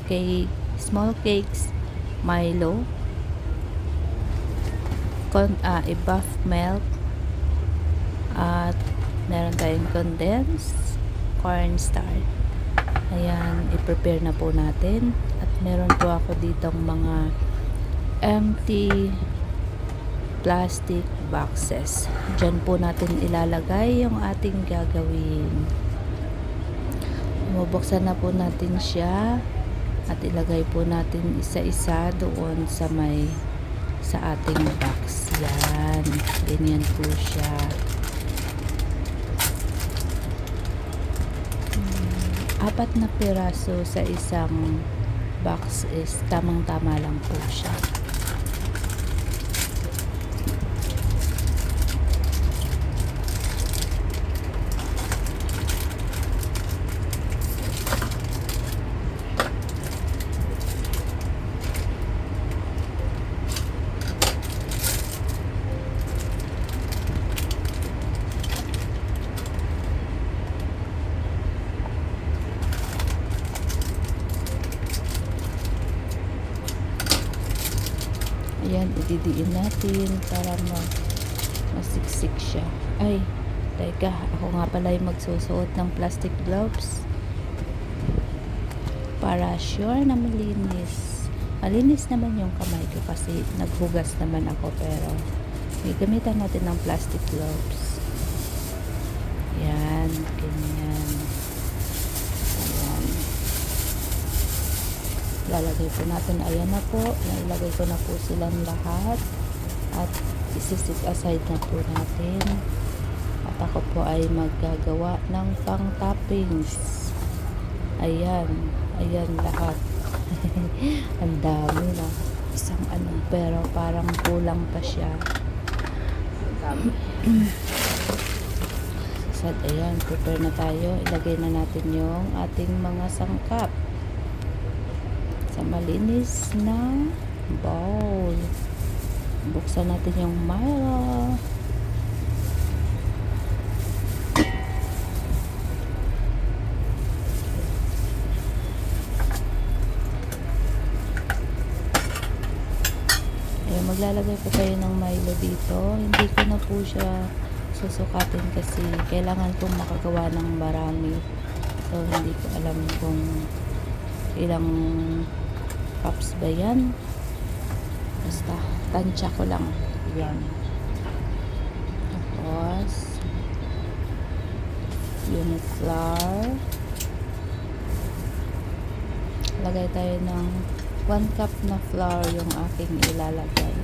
cake, small cakes, Milo, buff milk, at meron tayong condensed cornstarch. Ayan, i-prepare na po natin. At meron po ako ditong mga empty plastic boxes. Diyan po natin ilalagay yung ating gagawin. Bubuksan na po natin siya at ilagay po natin isa-isa doon sa ating box. Yan. Ganyan po siya. Apat na piraso sa isang box is tamang-tama lang po siya. Ayan, ididiin natin para masiksik siya. Ay, teka, ako nga pala yung magsusuot ng plastic gloves para sure na malinis. Malinis naman yung kamay ko kasi naghugas naman ako, pero gamitan natin ng plastic gloves. Ayan, ganyan. Ayan. Lalagay po natin. Ayan na po. Nailagay ko na po silang lahat. At isisip aside na po natin. At ako po ay maggagawa ng pang toppings. Ayan. Ayan lahat. Ang dami na. Isang pero parang kulang pa siya. So, ayan. Prepare na tayo. Ilagay na natin yung ating mga sangkap sa malinis na bowl. Buksan natin yung Milo. Ayan, maglalagay po tayo ng Milo dito. Hindi ko na po siya susukatin kasi kailangan kong makagawa ng marami. So, hindi ko alam kung ilang cups ba yan. Basta tansya ko lang yan. Tapos yung flour, lagay tayo ng 1 cup na flour yung aking ilalagay.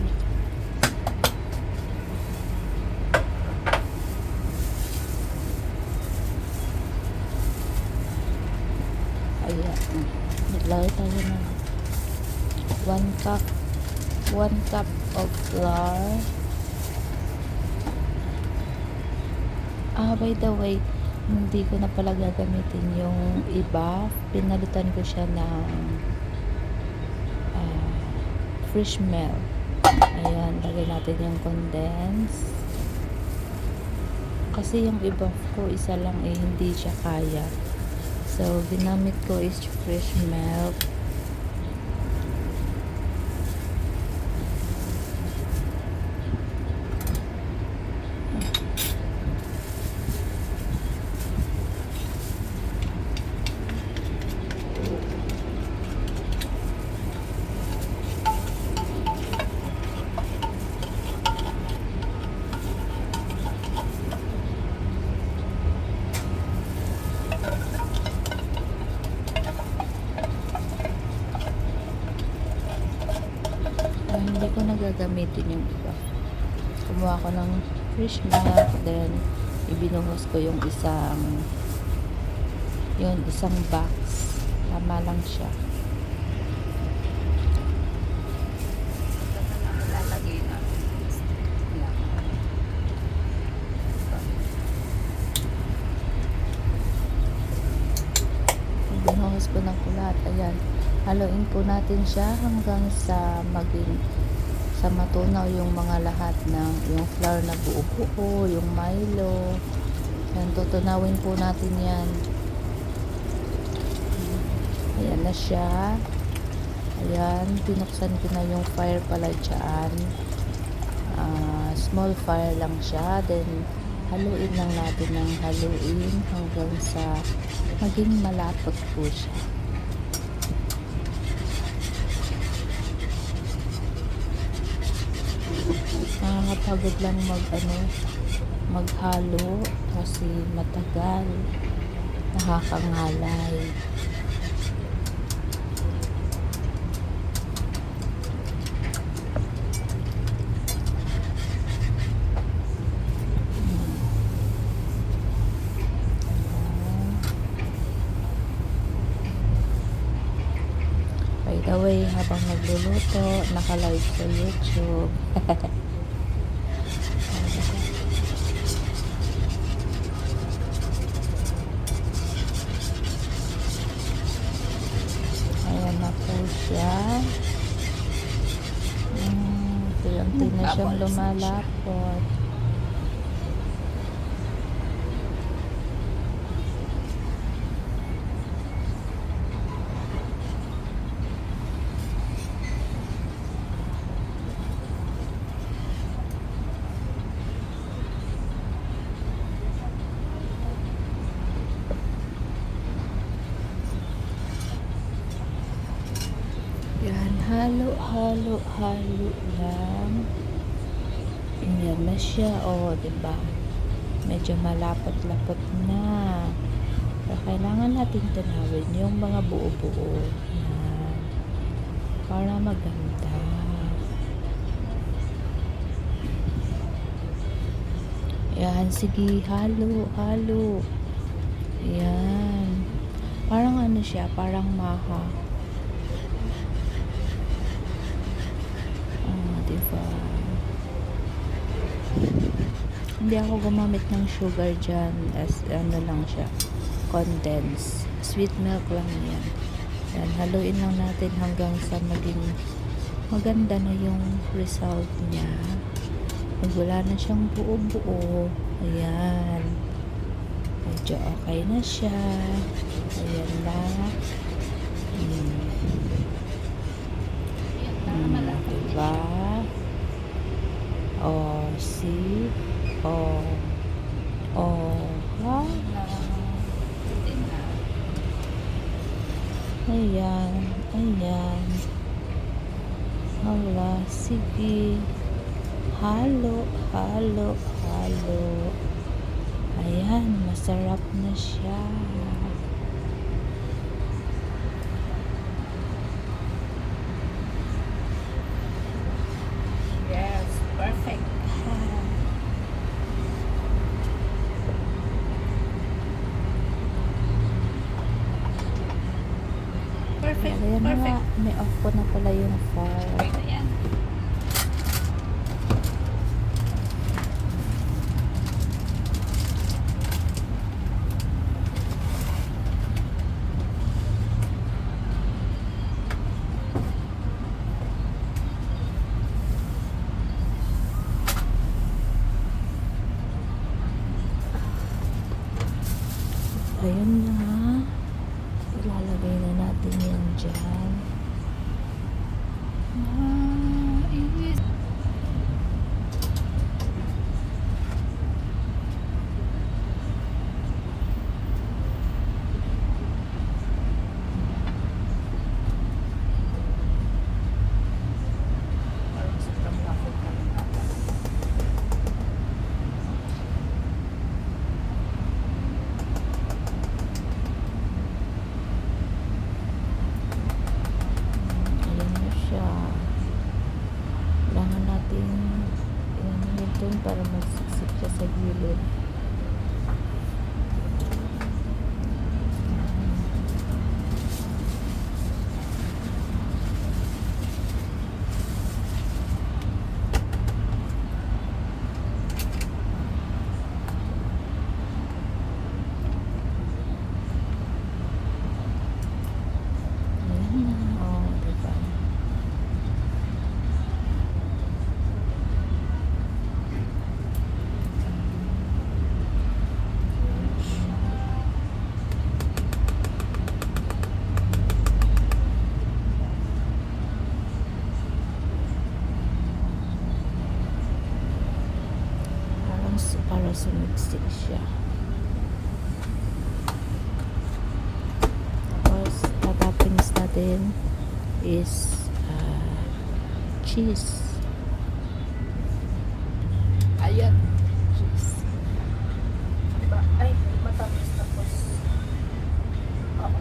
Ayan, naglagay tayo ng 1 cup of flour. By the way, hindi ko na pala gagamitin yung iba. Pinalitan ko siya ng fresh milk. Ayan, lagay natin yung condensed. Kasi yung iba ko, isa lang hindi siya kaya. So, ginamit ko is fresh milk. Hindi ko nagagamitin yung iba. Kumuha ko ng fresh milk, then ibinuhos ko yung isang box. Tama lang siya. Ibinuhos ko ng kulat. Ayan. Haluin po natin siya hanggang sa matunaw yung mga lahat ng yung flour na buo-buo, yung Milo. Yan, tutunawin po natin yan. Ayan na siya. Ayan, pinuksan ko na yung fire pala dyan. Small fire lang siya. Then, haluin lang natin ng haluin hanggang sa maging malapot po siya. Nakakapagod lang maghalo kasi matagal, nakakangalay. By the way, habang nagluluto, naka-live sa YouTube. Ayan na po siya. Unti na siyang lumalapot. Yan, halo lang. Yan na siya, diba? Medyo malapot-lapot na. Pero kailangan natin tunawin yung mga buo-buo. Yan. Para maganda. Yan, sige, halo. Yan. Parang ano siya, parang maha. Diba? Hindi ako gumamit ng sugar dyan, as ano lang siya, condensed sweet milk lang yan. Yan, haluin lang natin hanggang sa maging maganda na yung result niya. Wala na siyang buo-buo. Ayan, medyo okay na siya. Ayan lang. Diba? See? Ha? Ayan. Hala, sige. Halo. Ayan, masarap na siya. Yes, perfect. Perfect. Ayan na nga, may off ko na pala yung fire. Okay na yan. Ayan na. Ilalagay na natin yan dyan. Parang sobrang lako pa ng ata. Ayan na siya. Kailangan natin i-ano para magsiksik siya sa gilid. Ayan na. Diba? para sumiksik siya. Tapos tatappings natin is cheese. Ayan. Cheese. Diba? Ay, matamis tapos. Oo.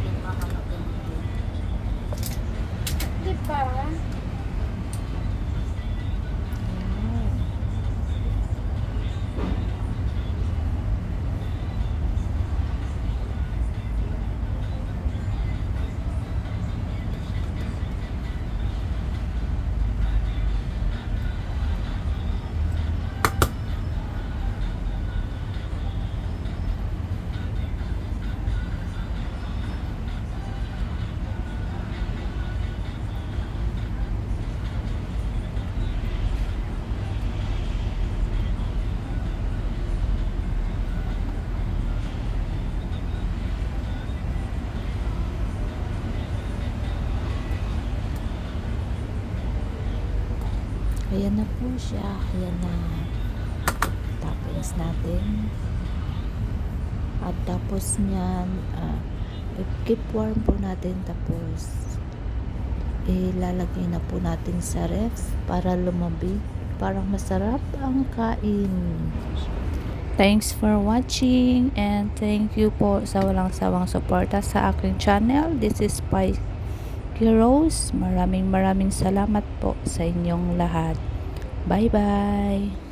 Yung mahanap yung diba? Ayan na po siya. Ayan na toppings natin. At tapos niyan, keep warm po natin. Tapos, ilalagay na po natin sa ref para lumambig. Parang masarap ang kain. Thanks for watching and thank you po sa walang sawang suporta sa aking channel. This is Spy Rose. Maraming salamat po sa inyong lahat. Bye bye.